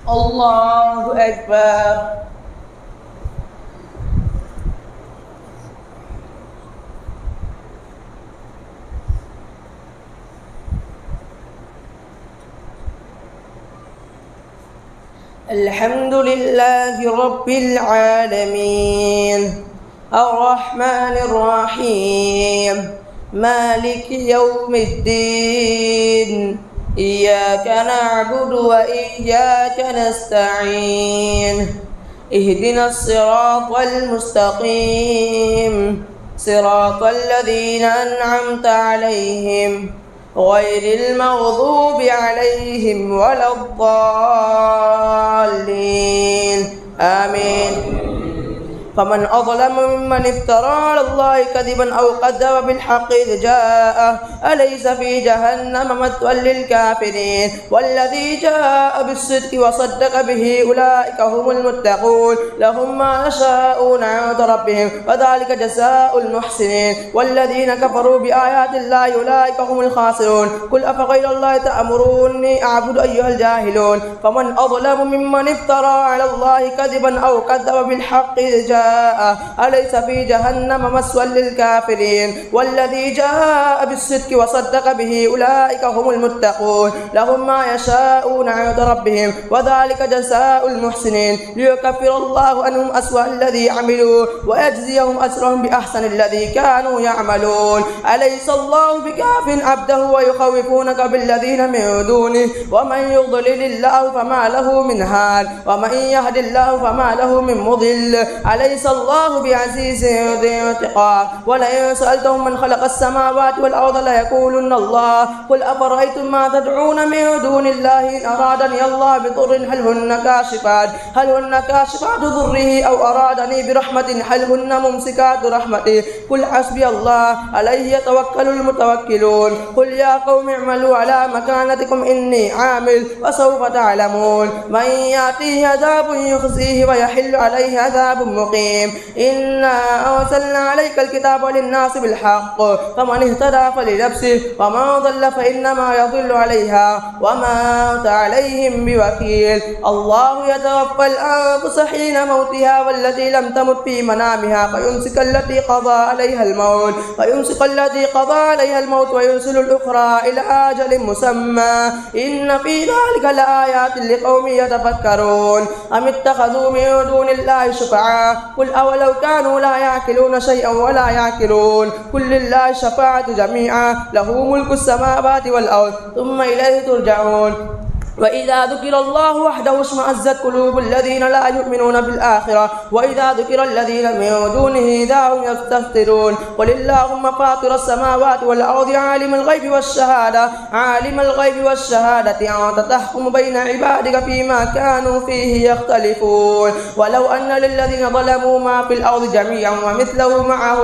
الله أكبر. الحمد لله رب العالمين الرحمن الرحيم مالك يوم الدين إياك نعبد وإياك نستعين اهدنا الصراط المستقيم صراط الذين أنعمت عليهم غير المغضوب عليهم ولا الضالين آمين. فمن أظلم ممن افترى على الله كذبا أو كذب بالحق إذ جاءه أليس في جهنم مثوى للكافرين والذي جاء بالصدق وصدق به أولئك هم المتقون لهم ما يشاءون عند ربهم وذلك جزاء المحسنين والذين كفروا بآيات الله أولئك هم الخاسرون قل أفغير الله تأمروني أعبد أيها الجاهلون. فمن أظلم ممن افترى على الله كذبا أو كذب بالحق إذ جاءه أليس في جهنم مثوى للكافرين والذي جاء بالصدق وصدق به أولئك هم المتقون لهم ما يشاءون عند ربهم وذلك جزاء المحسنين ليكفر الله عنهم أسوأ الذي عملوا ويجزيهم أجرهم بأحسن الذي كانوا يعملون. أليس الله بكاف عبده ويخوفونك بالذين من دونه ومن يضلل الله فما له من هاد ومن يهد الله فما له من مضل. أليس الله بعزيز ذي انتقام ولئن سألتهم من خلق السماوات والأرض ليقولن الله قل أفرأيتم ما تدعون من دون الله إن أرادني الله بضر هل هن كاشفات ضره أو أرادني برحمة هل هن ممسكات رحمته قل حسبي الله عليه يتوكل المتوكلون. قل يا قوم اعملوا على مكانتكم إني عامل وسوف تعلمون من يأتيه عذاب يخزيه ويحل عليه عذاب مقيم. إنا أرسلنا عليك الكتاب للناس بالحق فمن اهتدى فلنفسه ومن ضل فإنما يضل عليها وما أنت عليهم بوكيل. الله يتوفى الأنفس حين موتها والتي لم تمت في منامها فيمسك التي قضى عليها الموت ويرسل الأخرى إلى أجل مسمى إن في ذلك لآيات لقوم يتفكرون. أم اتخذوا من دون الله شفعاء قل أولو كانوا لا يعقلون شيئا ولا يعقلون قل لله الشفاعة جميعا له ملك السماوات والأرض ثم إليه ترجعون. وإذا ذكر الله وحده اشمأزت قلوب الذين لا يؤمنون بالآخرة وإذا ذكر الذين من دونه إذا هم يستكبرون. قل اللهم فاطر السماوات والأرض عالم الغيب والشهادة أنت تحكم بين عبادك فيما كانوا فيه يختلفون. ولو أن للذين ظلموا ما في الأرض جميعا ومثله معه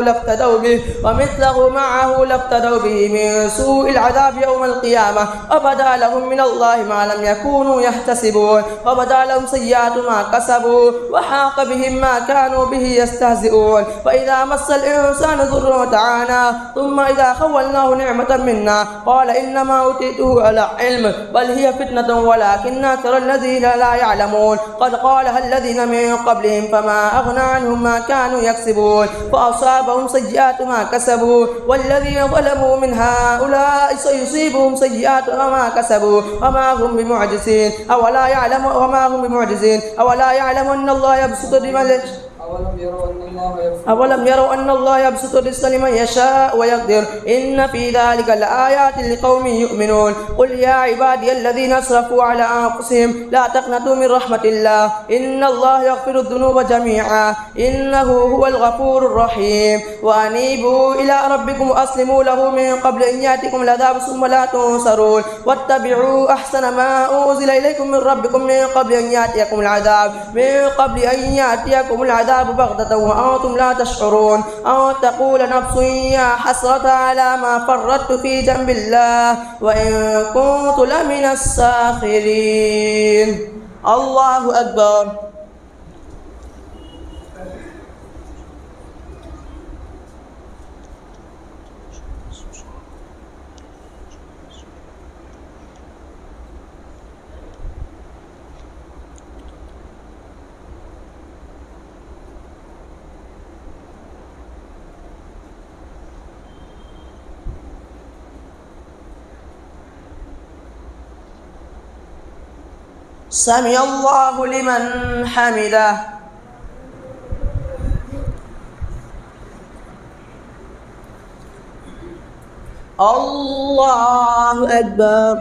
لافتدوا به من سوء العذاب يوم القيامة وبدا لهم من الله ما لم يكونوا يحتسبون وبدا لهم سيئات ما كسبوا وحاق بهم ما كانوا به يستهزئون. وإذا مس الإنسان ضر دعانا ثم إذا خولناه نعمة منا قال إنما أوتيته على علم بل هي فتنة ولكن أكثر الذين لا يعلمون. قد قالها الذين من قبلهم فما أغنى عنهم ما كانوا يكسبون فأصابهم سيئات ما كسبوا والذين ظلموا من هؤلاء سيصيبهم سيئات ما كسبوا وما هم بمعجزين أولا يعلم أن الله يبسط لمن أولم يروا أن الله يبسط الرزق لمن يشاء ويقدر إن في ذلك لآيات لقوم يؤمنون. قل يا عبادي الذين أسرفوا على أنفسهم لا تقنطوا من رحمة الله إن الله يغفر الذنوب جميعا إنه هو الغفور الرحيم. وأنيبوا إلى ربكم وأسلموا له من قبل أن يأتيكم العذاب ثم لا تنصرون واتبعوا أحسن ما أنزل إليكم من ربكم من قبل أن يأتيكم العذاب بغتة وأنتم لا تشعرون أو تقول نفس يا حسرة على ما فرطت في جنب الله وإن كنت لمن الساخرين. الله أكبر. سمع الله لمن حمده. الله أكبر.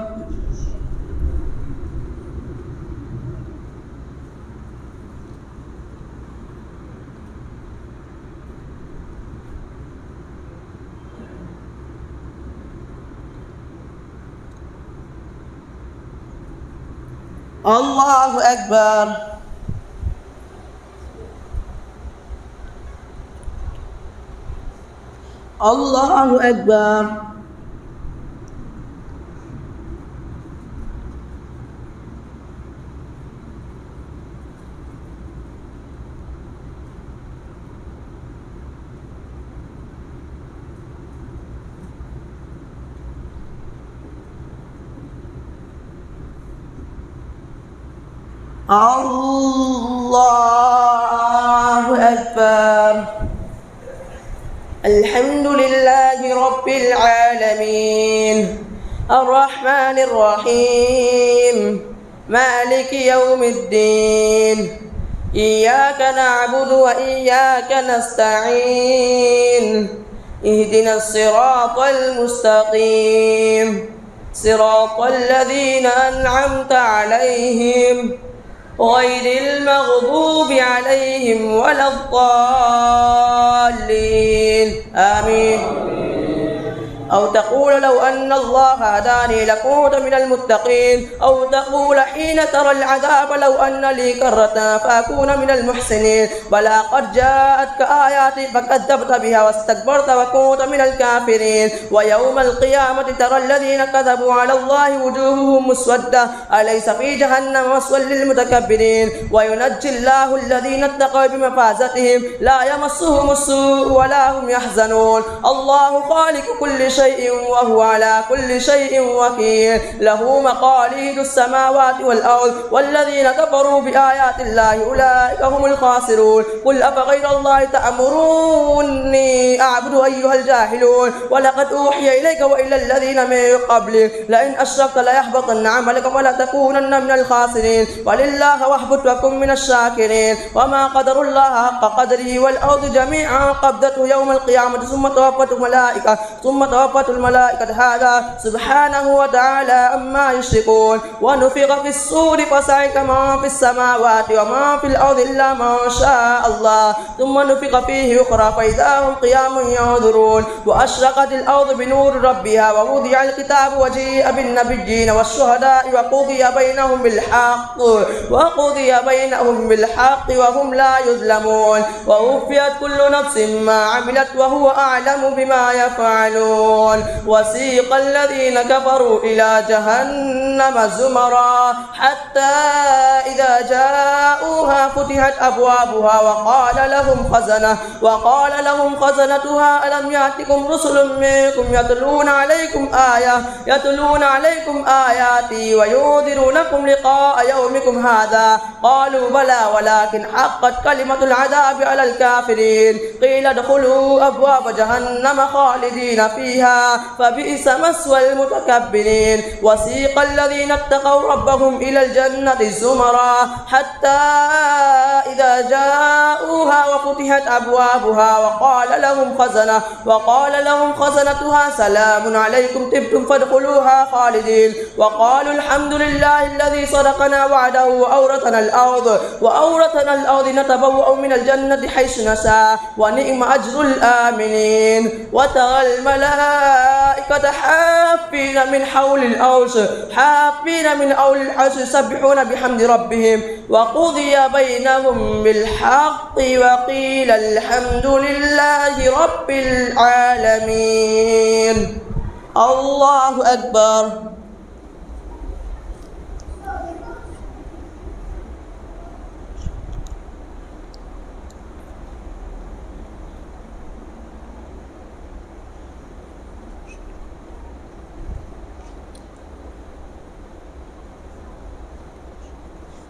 الله أكبر. الله أكبر. الله أكبر. الحمد لله رب العالمين الرحمن الرحيم مالك يوم الدين إياك نعبد وإياك نستعين اهدنا الصراط المستقيم صراط الذين أنعمت عليهم غير المغضوب عليهم ولا الضالين آمين. أو تقول لو أن الله هداني لكنت من المتقين. أو تقول حين ترى العذاب لو أن لي كرة فأكون من المحسنين. بلى قد جاءتك آياتي فكذبت بها واستكبرت وكنت من الكافرين. ويوم القيامة ترى الذين كذبوا على الله وجوههم مسودة أليس في جهنم مثوى للمتكبرين. وينجي الله الذين اتقوا بمفازتهم لا يمسهم السوء ولا هم يحزنون. الله خالق كل شيء وهو على كل شيء وكيل. له مقاليد السماوات والأرض والذين كفروا بآيات الله أولئك هم الخاسرون. قل أفغير الله تأمروني أعبد أيها الجاهلون. ولقد أوحي إليك وإلى الذين من قبلك لئن أشركت ليحبطن عملك ولا تكونن من الخاسرين. ولله واعبد وكن من الشاكرين. وما قدر الله حق قدره والأرض جميعا قبضته يوم القيامة ثم توفت الملائكة هذا سبحانه وتعالى عما يشركون. ونفخ في الصور فصعق من في السماوات وما في الأرض إلا ما شاء الله ثم نفخ فيه أخرى فإذا هم قيام ينظرون. وأشرقت الأرض بنور ربها ووضع الكتاب وجيء بالنبيين والشهداء وقضي بينهم بالحق وهم لا يظلمون. ووفيت كل نفس ما عملت وهو أعلم بما يفعلون. وسيق الذين كفروا إلى جهنم زمرا حتى إذا جاءوها فتحت أبوابها وقال لهم خزنتها ألم يأتكم رسل منكم يتلون عليكم آياتي وينذرونكم لقاء يومكم هذا قالوا بلى ولكن حقت كلمة العذاب على الكافرين. قيل ادخلوا أبواب جهنم خالدين فيها فبئس مثوى المتكبرين. وسيق الذين اتقوا ربهم إلى الجنة زمرا حتى إذا جاءوها وفتحت أبوابها وقال لهم خزنتها سلام عليكم طبتم فادخلوها خالدين. وقالوا الحمد لله الذي صدقنا وعده وأورثنا الأرض نتبوأ من الجنة حيث نشاء ونعم أجر الآمنين. وترى الملائكة حافين من حول العرش يسبحون بحمد ربهم وقضي بينهم بالحق وقيل الحمد لله رب العالمين. الله أكبر.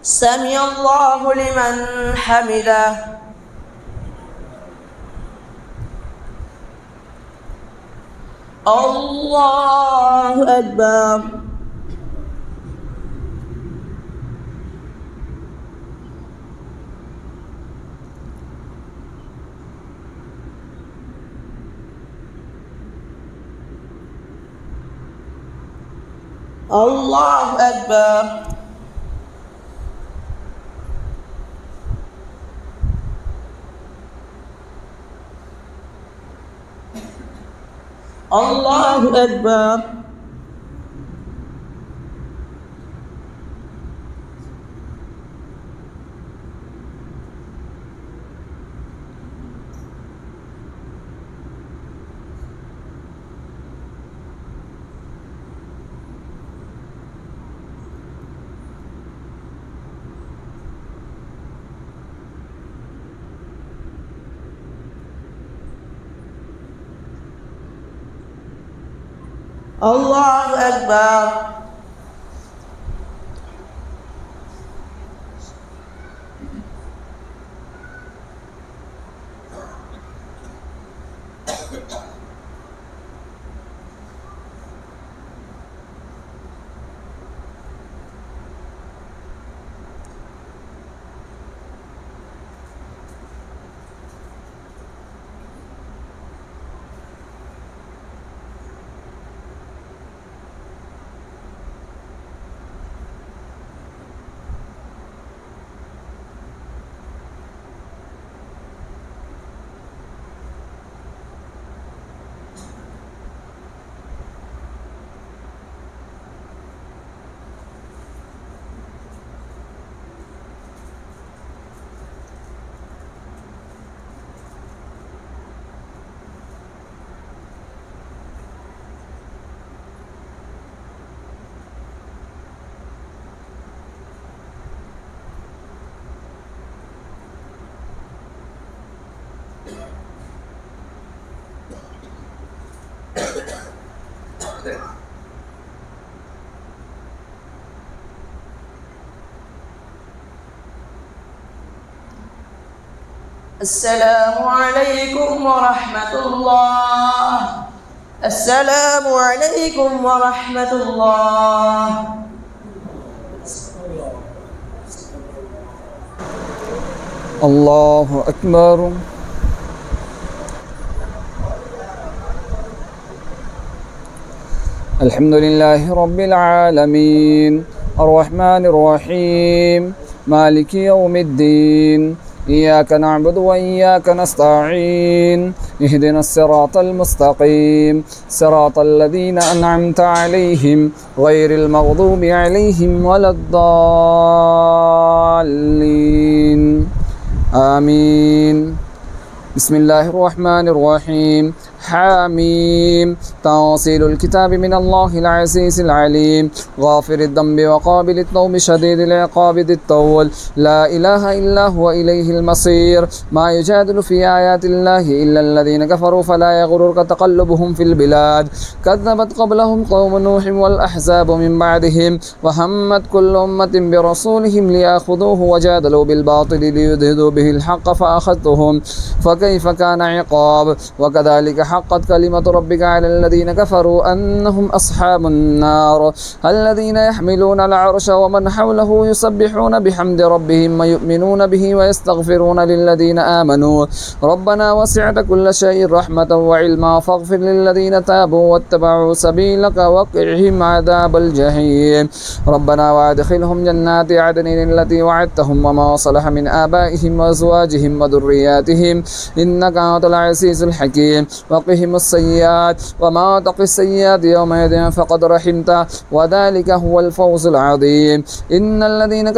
سمع الله لمن حمده. الله أكبر. الله أكبر. الله أكبر. الله أكبر. السلام عليكم ورحمة الله. السلام عليكم ورحمة الله. الله أكبر. الحمد لله رب العالمين الرحمن الرحيم مالك يوم الدين إياك نعبد وإياك نستعين اهدنا الصراط المستقيم صراط الذين أنعمت عليهم غير المغضوب عليهم ولا الضالين آمين. بسم الله الرحمن الرحيم. حاميم. تنزيل الكتاب من الله العزيز العليم غافر الذنب وقابل التوب شديد العقاب ذي الطول لا إله إلا هو إليه المصير. ما يجادل في آيات الله إلا الذين كفروا فلا يغررك تقلبهم في البلاد. كذبت قبلهم قوم نوح والأحزاب من بعدهم وهمت كل أمة برسولهم ليأخذوه وجادلوا بالباطل ليدهدوا به الحق فأخذتهم فكيف كان عقاب. وكذلك حقت كلمة ربك على الذين كفروا أنهم أصحاب النار الذين يحملون العرش ومن حوله يسبحون بحمد ربهم ويؤمنون به ويستغفرون للذين آمنوا ربنا وسعت كل شيء رحمة وعلما فاغفر للذين تابوا واتبعوا سبيلك وقهم عذاب الجحيم. ربنا وادخلهم جنات عدن التي وعدتهم وما صلح من آبائهم وأزواجهم وذرياتهم إنك أنت العزيز الحكيم. وقهم السيئات وما تقي السيئات يومئذ فقد رحمته وذلك هو الفوز العظيم. إن الذين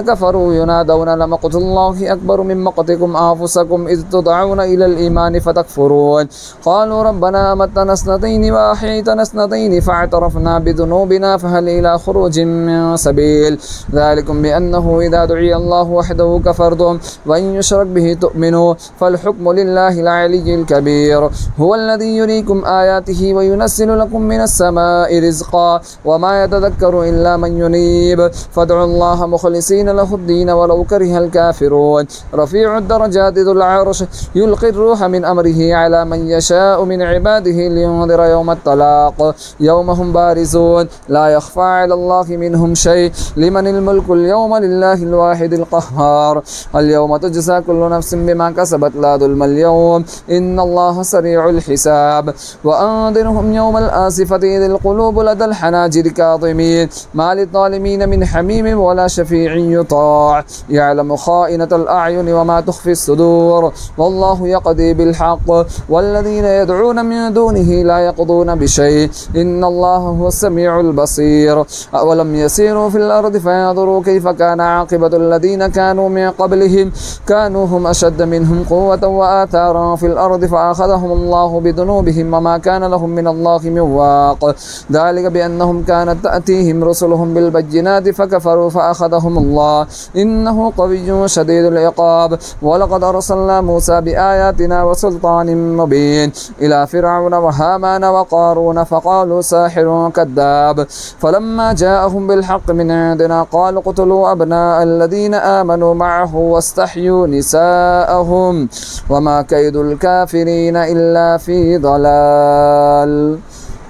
كفروا ينادون لمقت الله أكبر من مقتكم أنفسكم إذ تدعون إلى الإيمان فتكفرون قالوا ربنا أمتنا اثنتين وأحييتنا اثنتين فاعترفنا بذنوبنا فهل إلى خروج من سبيل. ذلكم بأنه إذا دعي الله وحده كفرتم وإن يشرك به تؤمنوا فالحكم لله العلي الكبير. هو الذي يريكم آياته وينزل لكم من السماء رزقا وما يتذكر إلا من ينيب فادعوا الله مخلصين له الدين ولو كره الكافرون. رفيع الدرجات ذو العرش يلقي الروح من أمره على من يشاء من عباده لينذر يوم الطلاق يوم هم بارزون لا يخفى على الله منهم شيء. لمن الملك اليوم لله الواحد القهار. اليوم تجزى كل نفس بما كسبت لا ظلم اليوم تحزنوا إن الله سريع الحساب وأنذرهم يوم الآسفة إذ القلوب لدى الحناجر كاظمين ما للظالمين من حميم ولا شفيع يطاع يعلم خائنة الأعين وما تخفي الصدور والله يقضي بالحق والذين يدعون من دونه لا يقضون بشيء إن الله هو السميع البصير أولم يسيروا في الأرض فينظروا كيف كان عاقبة الذين كانوا من قبلهم كانوا هم أشد منهم قوة وآثارا في الأرض فأخذهم الله بذنوبهم وما كان لهم من الله من واق ذلك بأنهم كانت تأتيهم رسلهم بالبينات فكفروا فأخذهم الله إنه قوي شديد العقاب ولقد أرسلنا موسى بآياتنا وسلطان مبين إلى فرعون وهامان وقارون فقالوا ساحر كذاب فلما جاءهم بالحق من عندنا قالوا اقتلوا أبناء الذين آمنوا معه واستحيوا نساءهم وما كيد الكافرين إلا في ضلال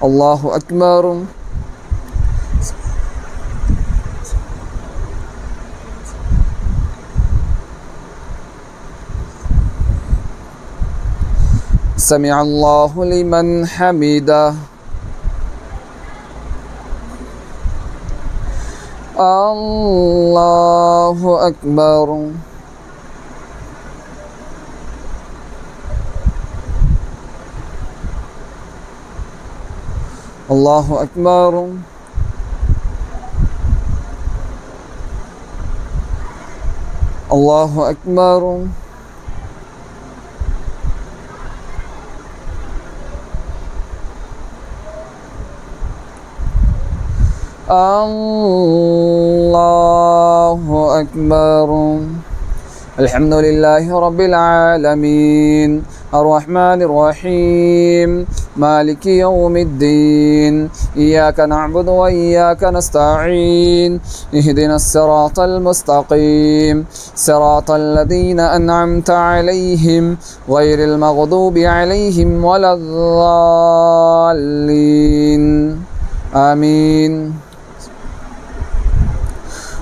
الله أكبر سمع الله لمن حمده الله أكبر الله أكبر الله أكبر الله أكبر الحمد لله رب العالمين الرحمن الرحيم مالك يوم الدين إياك نعبد وإياك نستعين اهدنا الصراط المستقيم صراط الذين أنعمت عليهم غير المغضوب عليهم ولا الضالين آمين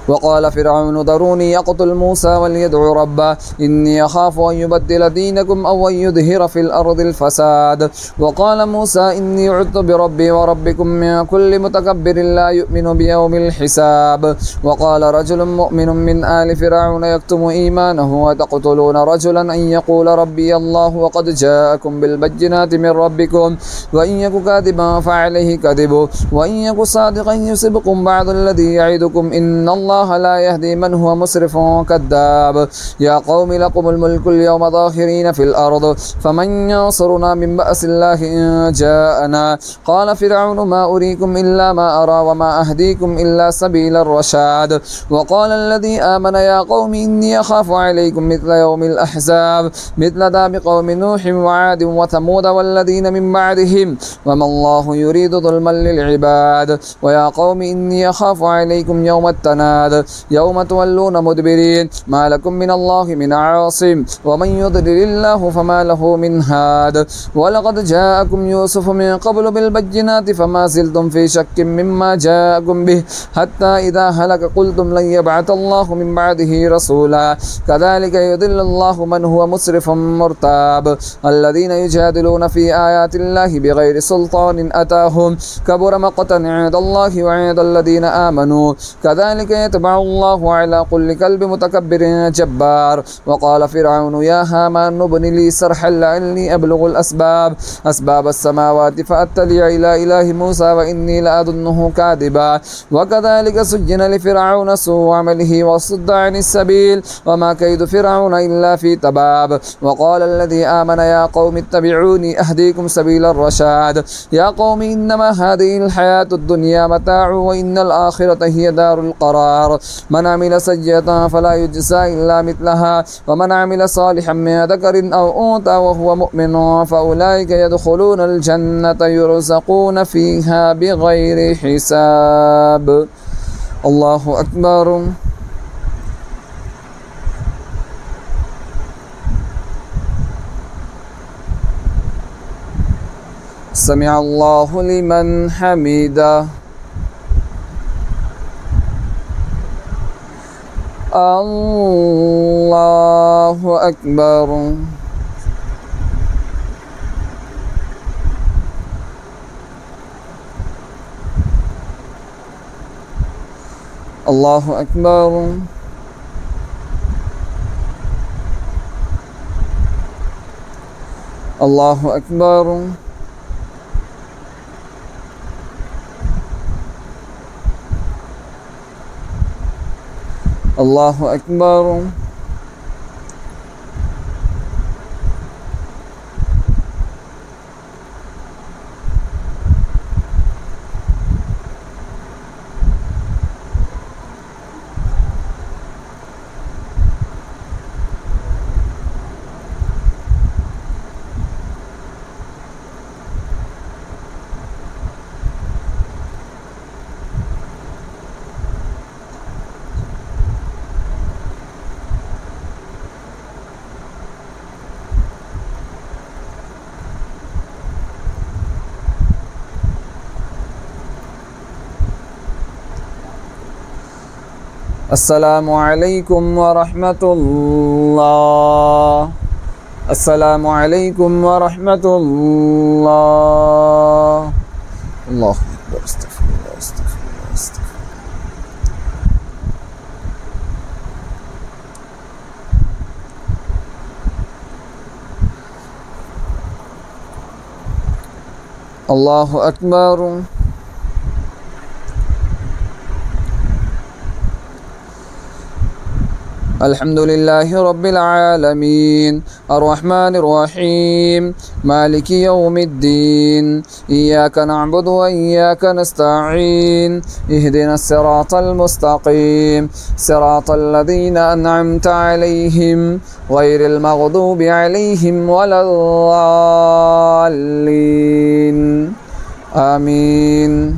وقال فرعون ذروني أقتل موسى وليدع ربه إني أخاف أن يبدل دينكم أو أن يظهر في الأرض الفساد وقال موسى إني عذت بربي وربكم من كل متكبر لا يؤمن بيوم الحساب وقال رجل مؤمن من آل فرعون يكتم إيمانه وتقتلون رجلا أن يقول ربي الله وقد جاءكم بالبينات من ربكم وإن يك كاذبا فعليه كذبه وإن يك صادقا يصبكم بعض الذي يعدكم إن الله لا يهدي من هو مسرف كذاب يا قوم لكم الملك اليوم ظاهرين في الأرض فمن ينصرنا من بأس الله إن جاءنا قال فرعون ما أريكم إلا ما أرى وما أهديكم إلا سبيل الرشاد وقال الذي آمن يا قوم إني أخاف عليكم مثل يوم الأحزاب مثل داب قوم نوح وعاد وثمود والذين من بعدهم وما الله يريد ظلما للعباد ويا قوم إني أخاف عليكم يوم التناد يوم تولون مدبرين ما لكم من الله من عاصم ومن يضلل الله فما له من هاد ولقد جاءكم يوسف من قبل بالبينات فما زلتم في شك مما جاءكم به حتى إذا هلك قلتم لن يبعث الله من بعده رسولا كذلك يضل الله من هو مسرف مرتاب الذين يجادلون في آيات الله بغير سلطان أتاهم كبر مقتا عند الله وعند الذين آمنوا كذلك يتبع الله على كل كلب متكبر جبار وقال فرعون يا هامان ابن لي صرحا لعلي أبلغ أسباب السماوات فأطلع إلى إله موسى وإني لأظنه كاذبا وكذلك سجن لفرعون سوء عمله وصد عن السبيل وما كيد فرعون إلا في تباب وقال الذي آمن يا قوم اتبعوني أهديكم سبيل الرشاد يا قوم إنما هذه الحياة الدنيا متاع وإن الآخرة هي دار القرار من عمل سيئة فلا يجزى إلا مثلها ومن عمل صالحا من ذكر أو أنثى وهو مؤمن فأولئك يدخلون الجنة يرزقون فيها بغير حساب الله أكبر سمع الله لمن حمده الله أكبر الله أكبر. الله أكبر. الله أكبر. السلام عليكم ورحمة الله. السلام عليكم ورحمة الله. الله أكبر. استغفر الله استغفر الله استغفر الله. الله أكبر. الحمد لله رب العالمين الرحمن الرحيم مالك يوم الدين إياك نعبد وإياك نستعين اهدنا الصراط المستقيم صراط الذين أنعمت عليهم غير المغضوب عليهم ولا الضالين آمين.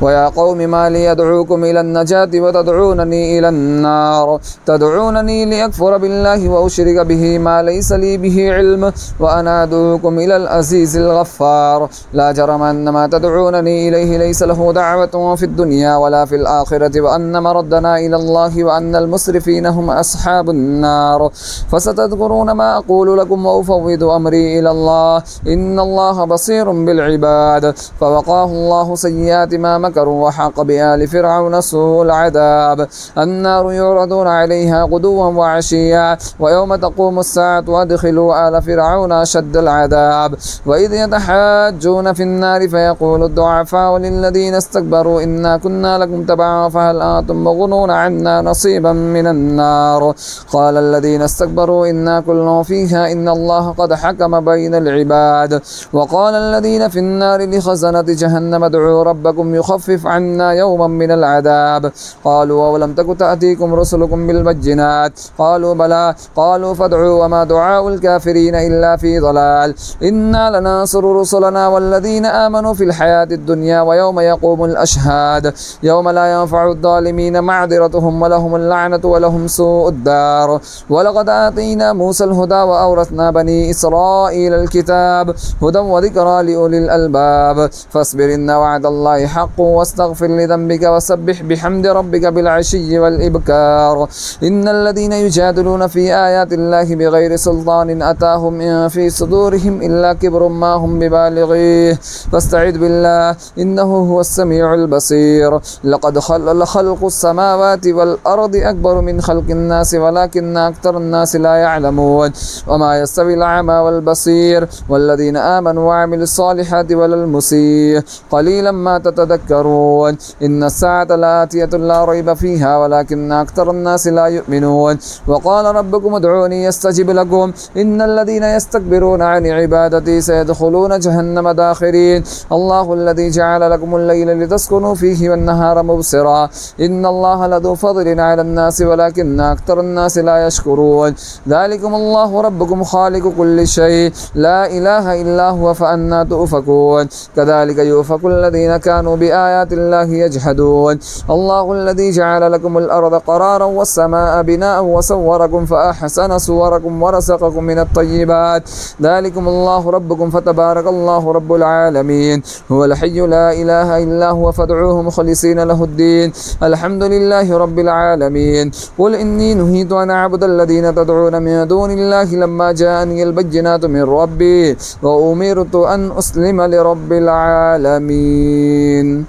ويا قوم ما لي أدعوكم إلى النجاة وتدعونني إلى النار تدعونني لأكفر بالله وأشرك به ما ليس لي به علم وأنا أدعوكم إلى العزيز الغفار لا جرم أن ما تدعونني إليه ليس له دعوة في الدنيا ولا في الآخرة وأن مردنا إلى الله وأن المسرفين هم أصحاب النار فستذكرون ما أقول لكم وأفوض أمري إلى الله إن الله بصير بالعباد. فوقاه الله سيئات ما مكروا وحاق بآل فرعون سوء العذاب النار يعرضون عليها غدوا وعشيا ويوم تقوم الساعة وادخلوا آل فرعون أشد العذاب. وإذ يتحاجون في النار فيقول الضعفاء للذين استكبروا إنا كنا لكم تبعا فهل أنتم مغنون عنا نصيبا من النار قال الذين استكبروا إنا كل فيها إن الله قد حكم بين العباد. وقال الذين في النار لخزنة جهنم ادعوا ربكم يخفف عنا يوما من العذاب قالوا أولم تك تأتيكم رسلكم بالبينات قالوا بلى قالوا فادعوا وما دعاء الكافرين إلا في ضلال إنا لننصر رسلنا والذين آمنوا في الحياة الدنيا ويوم يقوم الأشهاد يوم لا ينفع الظالمين معذرتهم ولهم اللعنة ولهم سوء الدار. ولقد آتينا موسى الهدى وأورثنا بني إسرائيل الكتاب هدى وذكرى لأولي الألباب فاصبر إن وعد الله حق واستغفر لذنبك وسبح بحمد ربك بالعشي والإبكار. إن الذين يجادلون في آيات الله بغير سلطان أتاهم إن في صدورهم إلا كبر ما هم ببالغيه فاستعذ بالله إنه هو السميع البصير. لقد خلق السماوات والأرض أكبر من خلق الناس ولكن أكثر الناس لا يعلمون. وما يستوي الأعمى والبصير والذين آمنوا وعملوا الصالحات ولا المسيء قليلا ما تتذكرون. إن الساعة لآتية لا ريب فيها ولكن أكثر الناس لا يؤمنون. وقال ربكم ادعوني يستجب لكم إن الذين يستكبرون عن عبادتي سيدخلون جهنم داخرين. الله الذي جعل لكم الليل لتسكنوا فيه والنهار مبصرا إن الله لذو فضل على الناس ولكن أكثر الناس لا يشكرون. ذلكم الله ربكم خالق كل شيء لا إله إلا هو فأنى تؤفكون. كذلك يؤفك الذين كانوا بآيات الله يجحدون. الله الذي جعل لكم الأرض قرارا والسماء بناء وصوركم فأحسن صوركم ورزقكم من الطيبات ذلكم الله ربكم فتبارك الله رب العالمين. هو الحي لا إله إلا هو فادعوه مخلصين له الدين الحمد لله رب العالمين. قل إني نهيت أن أعبد الذين تدعون من دون الله لما جاءني البينات من ربي وأمرت أن أسلم لرب العالمين.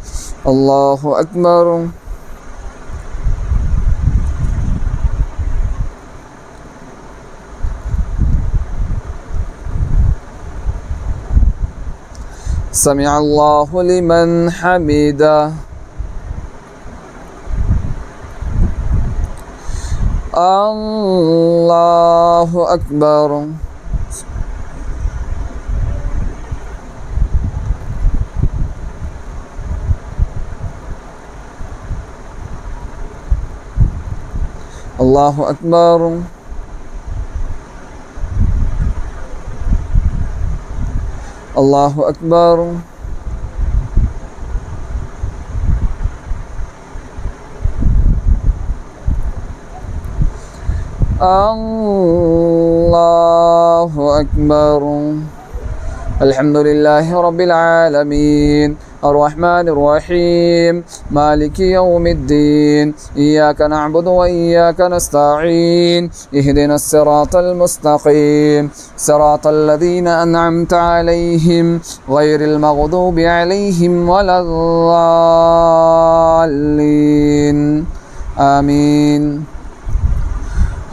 الله أكبر. سمع الله لمن حمده. الله أكبر. الله أكبر. الله أكبر. الله أكبر. الحمد لله رب العالمين الرحمن الرحيم مالك يوم الدين إياك نعبد وإياك نستعين اهدنا الصراط المستقيم صراط الذين أنعمت عليهم غير المغضوب عليهم ولا الضالين آمين.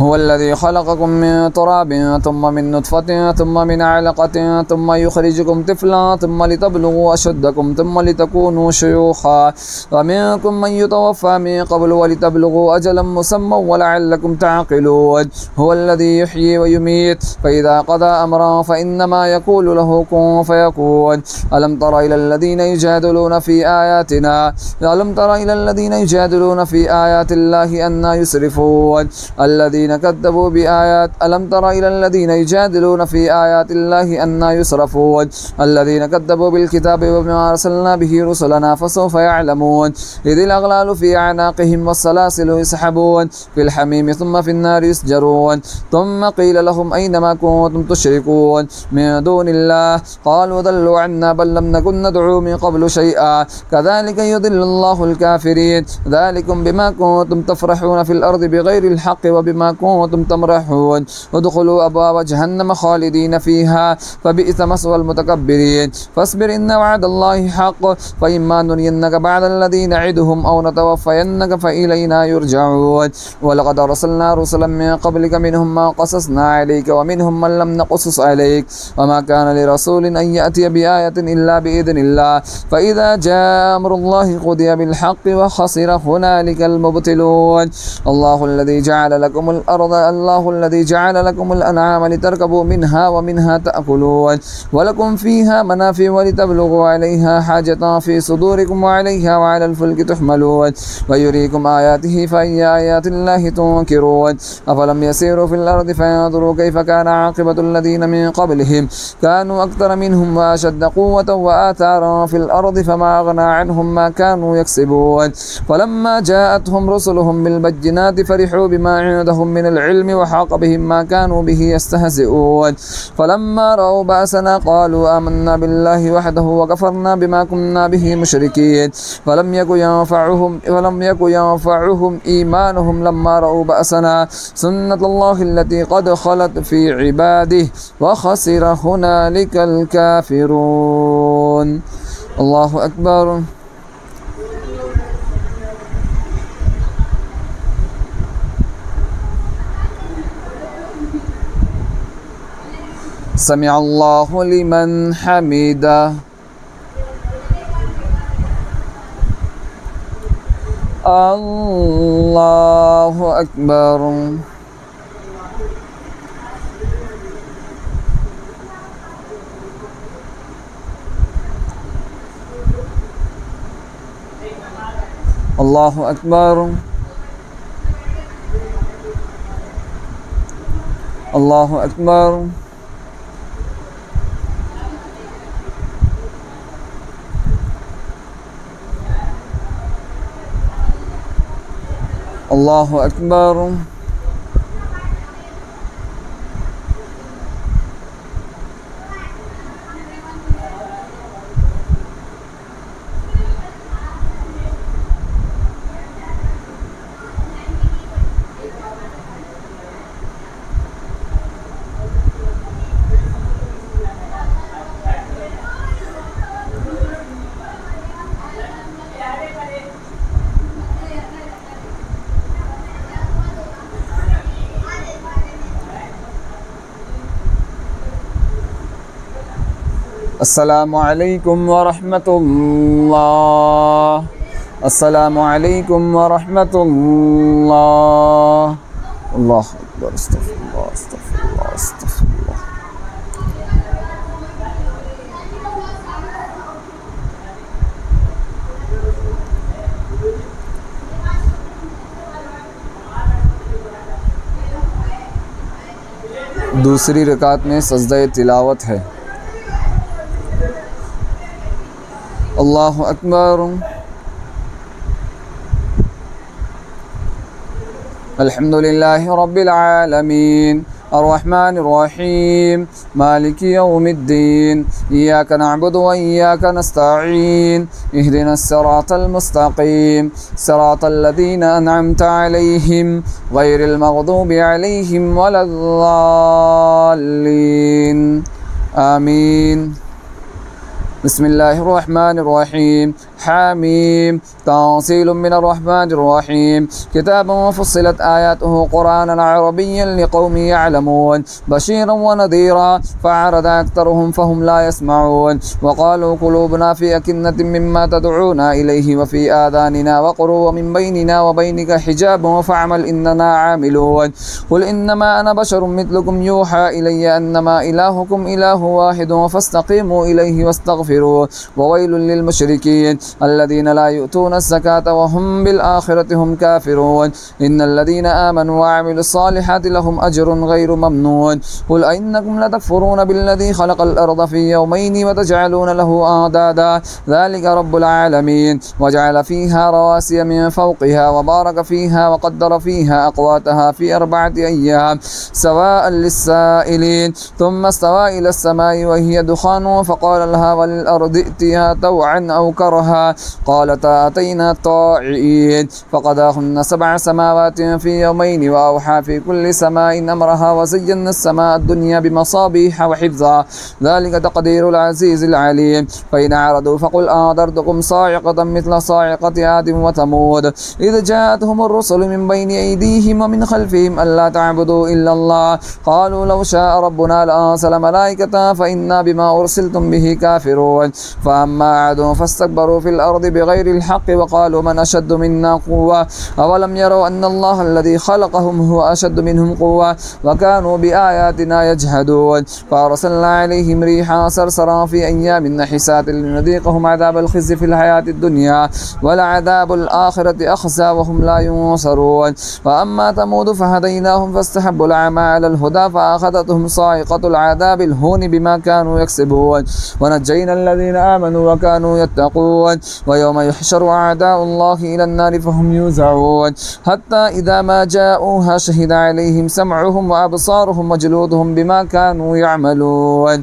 هو الذي خلقكم من تراب ثم من نطفة ثم من علقة ثم يخرجكم طفلا ثم لتبلغوا أشدكم ثم لتكونوا شيوخا ومنكم من يتوفى من قبل ولتبلغوا أجلا مسمى ولعلكم تعقلون. هو الذي يحيي ويميت فإذا قضى أمرا فإنما يقول له كن فيكون. ألم تر إلى الذين يجادلون في آياتنا ألم تر إلى الذين يجادلون في آيات الله أنى يسرفون الذين كذبوا بآيات ألم تر إلى الذين يجادلون في آيات الله أنى يصرفون الذين كذبوا بالكتاب وبما أرسلنا به رسلنا فسوف يعلمون إذ الأغلال في أعناقهم والسلاسل يسحبون في الحميم ثم في النار يسجرون ثم قيل لهم أين ما كنتم تشركون من دون الله قالوا ضلوا عنا بل لم نكن ندعو من قبل شيئا كذلك يضل الله الكافرين ذلكم بما كنتم تفرحون في الأرض بغير الحق وبما كنتم تمرحون ادخلوا أبواب جهنم خالدين فيها فبئس مثوى المتكبرين فاصبر إن وعد الله حق فإما نرينك بعد الذي نعدهم أو نتوفينك فإلينا يرجعون ولقد أرسلنا رسلا من قبلك منهم ما قصصنا عليك ومنهم من لم نقصص عليك وما كان لرسول أن يأتي بآية إلا بإذن الله فإذا جاء أمر الله قضي بالحق وخسر هنالك المبطلون. الله الذي جعل لكم الأرض الله الذي جعل لكم الأنعام لتركبوا منها ومنها تأكلون ولكم فيها منافع ولتبلغوا عليها حاجة في صدوركم وعليها وعلى الفلك تحملون ويريكم آياته فأي آيات الله تنكرون أفلم يسيروا في الأرض فينظروا كيف كان عاقبة الذين من قبلهم كانوا أكثر منهم وأشد قوة وآثارا في الأرض فما أغنى عنهم ما كانوا يكسبون فلما جاءتهم رسلهم بالبينات فرحوا بما عندهم من العلم وحاق بهم ما كانوا به يستهزئون فلما رأوا بأسنا قالوا آمنا بالله وحده وكفرنا بما كنا به مشركين فلم يك ينفعهم إيمانهم لما رأوا بأسنا سنة الله التي قد خلت في عباده وخسر هنالك الكافرون. الله أكبر. سمع الله لمن حمده. الله أكبر. الله أكبر. الله أكبر. الله أكبر. अस्सलामु अलैकुम व रहमतुल्लाह। अस्सलामु अलैकुम व रहमतुल्लाह। अल्लाहु अकबर। अस्तगफिरुल्लाह अस्तगफिरुल्लाह अस्तगफिरुल्लाह। दूसरी रकात में सजदा तिलावत है। अल्लाहु अकबर। अल्हम्दुलिल्लाहि रब्बिल आलमीन अर्रहमानिर रहीम मालिकि यौमिद्दीन इय्याका नअबुदु व इय्याका नस्तईन इहदिनस सिरातल मुस्तकीम सिरातल लज़ीना अनअमता अलैहिम गैरिल मग़दूबि अलैहिम वलद्दाल्लीन आमीन। बिस्मिल्लाहिर्रहमानिर्रहीम हामीम तंज़ीलुम मिनर्रहमानिर्रहीम किताबुन फुस्सिलत आयातुहु क़ुरआनन अरबिय्यन लिक़ौमिन यअलमून बशीरन व नज़ीरा फ़अरद अक्तरुहुम फ़हुम ला यस्मऊन व क़ालू क़ुलूबुना फ़ी अकिन्नतिन मिम्मा तदऊना इलैहि व फ़ी आज़ानिना वक़्रुन व मिन बैनिना व बैनिका हिजाबुन फ़अमल इन्नना आमिलून क़ुल इन्नमा अना बशरुम मिथलुकुम यूहा इलय्या अन्नमा इलाहुकुम इलाहुन वाहिदुन फ़स्तक़ीमू इलैहि वस्तग़फिरूह व वैलुल लिल मुशरिकीन الذين لا يؤتون الزكاة وهم بالآخرة هم كافرون إن الذين آمنوا وعملوا الصالحات لهم أجر غير ممنون قل أئنكم لتكفرون بالذي خلق الأرض في يومين وتجعلون له أندادا ذلك رب العالمين وجعل فيها رواسي من فوقها وبارك فيها وقدر فيها أقواتها في 4 أيام سواء للسائلين ثم استوى إلى السماء وهي دخان فقال لها وللأرض ائتيا طوعا أو كرها قالتا أتينا طائعين فقضاهن 7 سماوات في يومين وأوحى في كل سماء أمرها وزينا السماء الدنيا بمصابيح وحفظا ذلك تقدير العزيز العليم فإن أعرضوا فقل أنذرتكم صاعقة مثل صاعقة عاد وثمود إذ جاءتهم الرسل من بين أيديهم ومن خلفهم ألا تعبدوا إلا الله قالوا لو شاء ربنا لأرسل ملائكة فإنا بما أرسلتم به كافرون فأما عاد فاستكبروا في الأرض بغير الحق وقالوا من أشد منا قوة أولم يروا أن الله الذي خلقهم هو أشد منهم قوة وكانوا بآياتنا يجحدون فأرسلنا عليهم ريحا صرصرا في أيام نحسات لنذيقهم عذاب الخزي في الحياة الدنيا ولعذاب الآخرة أخزى وهم لا ينصرون وأما ثمود فهديناهم فاستحبوا الأعمى على الهدى فأخذتهم صاعقة العذاب الهون بما كانوا يكسبون ونجينا الذين آمنوا وكانوا يتقون ويوم يحشر أعداء الله إلى النار فهم يوزعون حتى إذا ما جاءوها شهد عليهم سمعهم وأبصارهم وجلودهم بما كانوا يعملون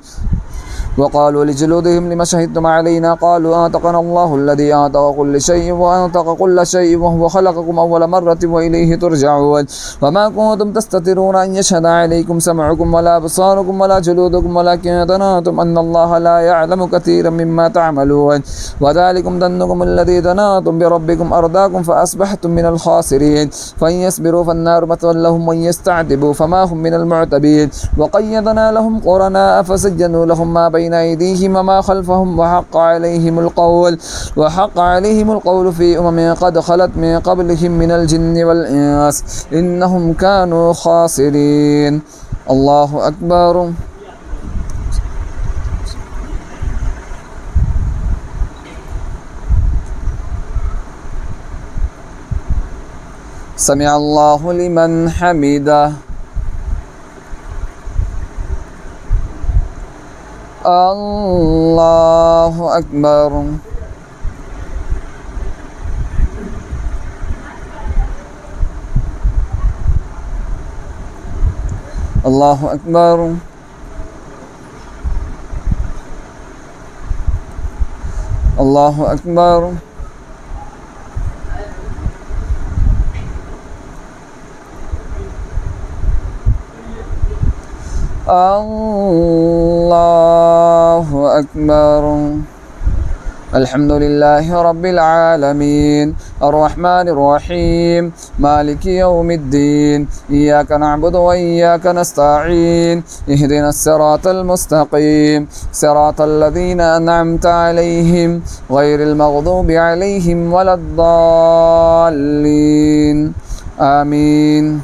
وقالوا لجلودهم لما شهدتم علينا قالوا أنطقنا الله الذي أنطق كل شيء وأنطق كل شيء وهو خلقكم أول مرة وإليه ترجعون وما كنتم تستترون أن يشهد عليكم سمعكم ولا أبصاركم ولا جلودكم ولكن ظننتم أن الله لا يعلم كثيرا مما تعملون وذلكم ظنكم الذي ظننتم بربكم أرداكم فأصبحتم من الخاسرين فإن يصبروا فالنار مثوى لهم وإن يستعتبوا فما هم من المعتبين وقيضنا لهم قرناء فزينوا لهم ما بين أيديهم وما خلفهم وحق عليهم القول في أمم قد خلت من قبلهم من الجن والإنس إنهم كانوا خاسرين. الله أكبر. سمع الله لمن حمده. الله أكبر. الله أكبر. الله أكبر. الله أكبر. الحمد لله رب العالمين الرحمن الرحيم مالك يوم الدين إياك نعبد وإياك نستعين اهدنا الصراط المستقيم صراط الذين أنعمت عليهم غير المغضوب عليهم ولا الضالين آمين.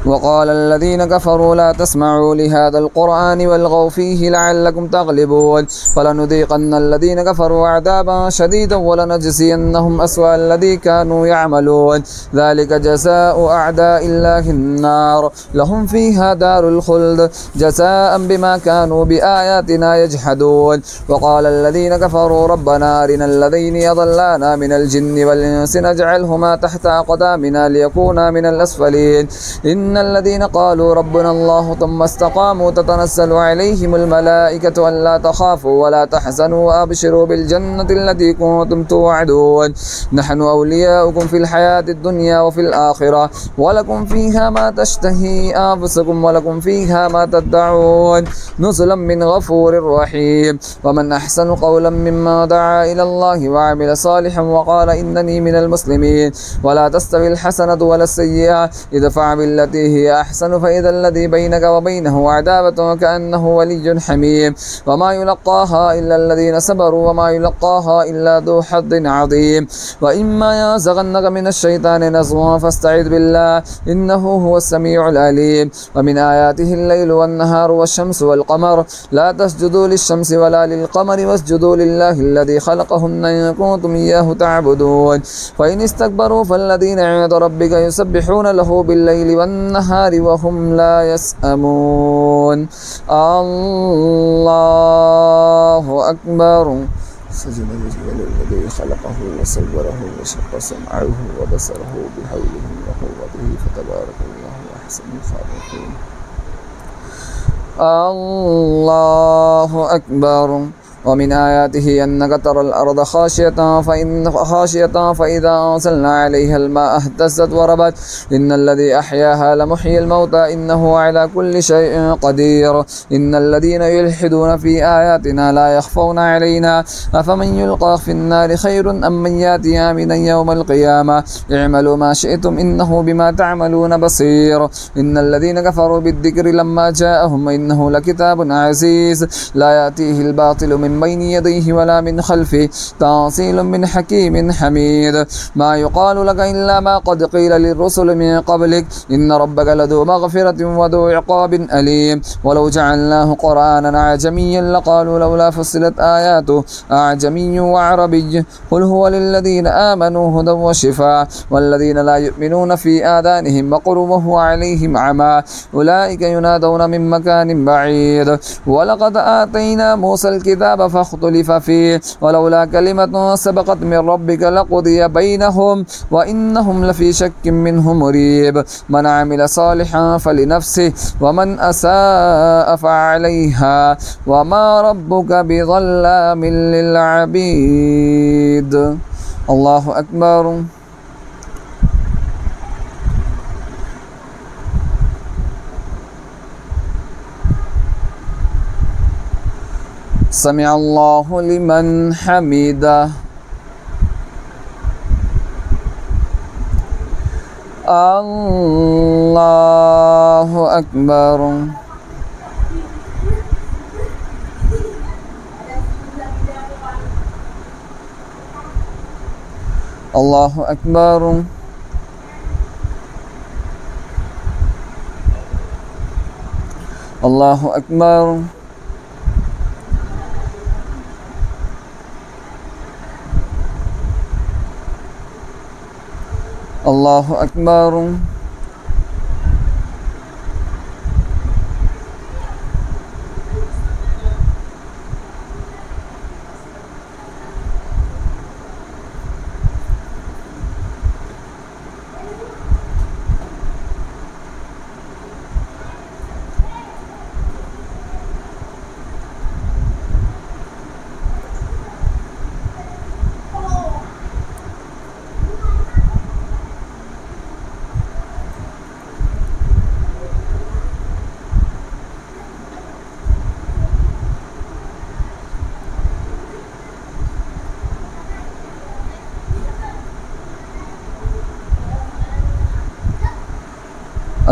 وقال الذين كفروا لا تسمعوا لهذا القرآن والغوا فيه لعلكم تغلبون فلنذيقن الذين كفروا عذابا شديدا ولنجزينهم أسوأ الذي كانوا يعملون ذلك جزاء أعداء الله النار لهم فيها دار الخلد جزاء بما كانوا بآياتنا يجحدون. وقال الذين كفروا ربنا أرنا الذين يضلانا من الجن والإنس نجعلهما تحت أقدامنا ليكونا من الأسفلين إن الذين قالوا ربنا الله ثم استقاموا تتنزل عليهم الملائكة ألا تخافوا ولا تحزنوا وأبشروا بالجنة التي كنتم توعدون نحن أولياؤكم في الحياة الدنيا وفي الآخرة ولكم فيها ما تشتهي أنفسكم ولكم فيها ما تدعون نزلا من غفور رحيم. ومن أحسن قولا ممن دعا إلى الله وعمل صالحا وقال إنني من المسلمين. ولا تستوي الحسنة ولا السيئة ادفع بالتي هي أحسن فإذا الذي بينك وبينه عداوة كأنه ولي حميم. وما يلقاها إلا الذين صبروا وما يلقاها إلا ذو حظ عظيم. وإما ينزغنك من الشيطان نزغ فاستعذ بالله إنه هو السميع العليم. ومن آياته الليل والنهار والشمس والقمر لا تسجدوا للشمس ولا للقمر واسجدوا لله الذي خلقهن إن كنتم إياه تعبدون. فإن استكبروا فالذين عند ربك يسبحون له بالليل والنهار وهم لا يسأمون. الله أكبر. سجد الجبل الذي خلقه وصوره وشق سمعه وبصره بحوله وقوته فتبارك الله أحسن الخالقين. الله أكبر. ومن آياته أنك ترى الأرض خاشية فإذا أنزلنا عليها الماء اهتزت وربت إن الذي أحياها لمحيي الموتى إنه على كل شيء قدير. إن الذين يلحدون في آياتنا لا يخفون علينا أفمن يلقى في النار خير أم من يأتي آمنا يوم القيامة اعملوا ما شئتم إنه بما تعملون بصير. إن الذين كفروا بالذكر لما جاءهم إنه لكتاب عزيز لا يأتيه الباطل من بين يديه ولا من خلفه تنزيل من حكيم حميد. ما يقال لك إلا ما قد قيل للرسل من قبلك إن ربك لذو مغفرة وذو عقاب أليم. ولو جعلناه قرآنا أعجميا لقالوا لولا فصلت آياته أعجمي وعربي قل هو للذين آمنوا هدى وشفاء والذين لا يؤمنون في آذانهم وقر وهو عليهم عمى أولئك ينادون من مكان بعيد. ولقد آتينا موسى الكتاب فاختلف فيه ولولا كلمة سبقت من ربك لقضي بينهم وإنهم لفي شك منه مريب. من عمل صالحا فلنفسه ومن أساء فعليها وما ربك بظلام للعبيد. الله أكبر. سمع الله لمن حمده. الله أكبر. الله أكبر. الله أكبر. الله أكبر.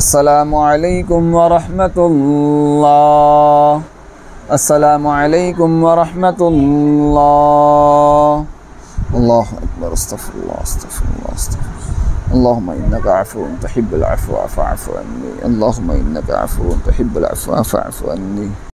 السلام عليكم ورحمة الله. السلام عليكم ورحمة الله. الله أكبر. استغفر الله استغفر الله استغفر الله. اللهم إنك عفو تحب العفو فاعف عني. اللهم إنك عفو تحب العفو فاعف عني.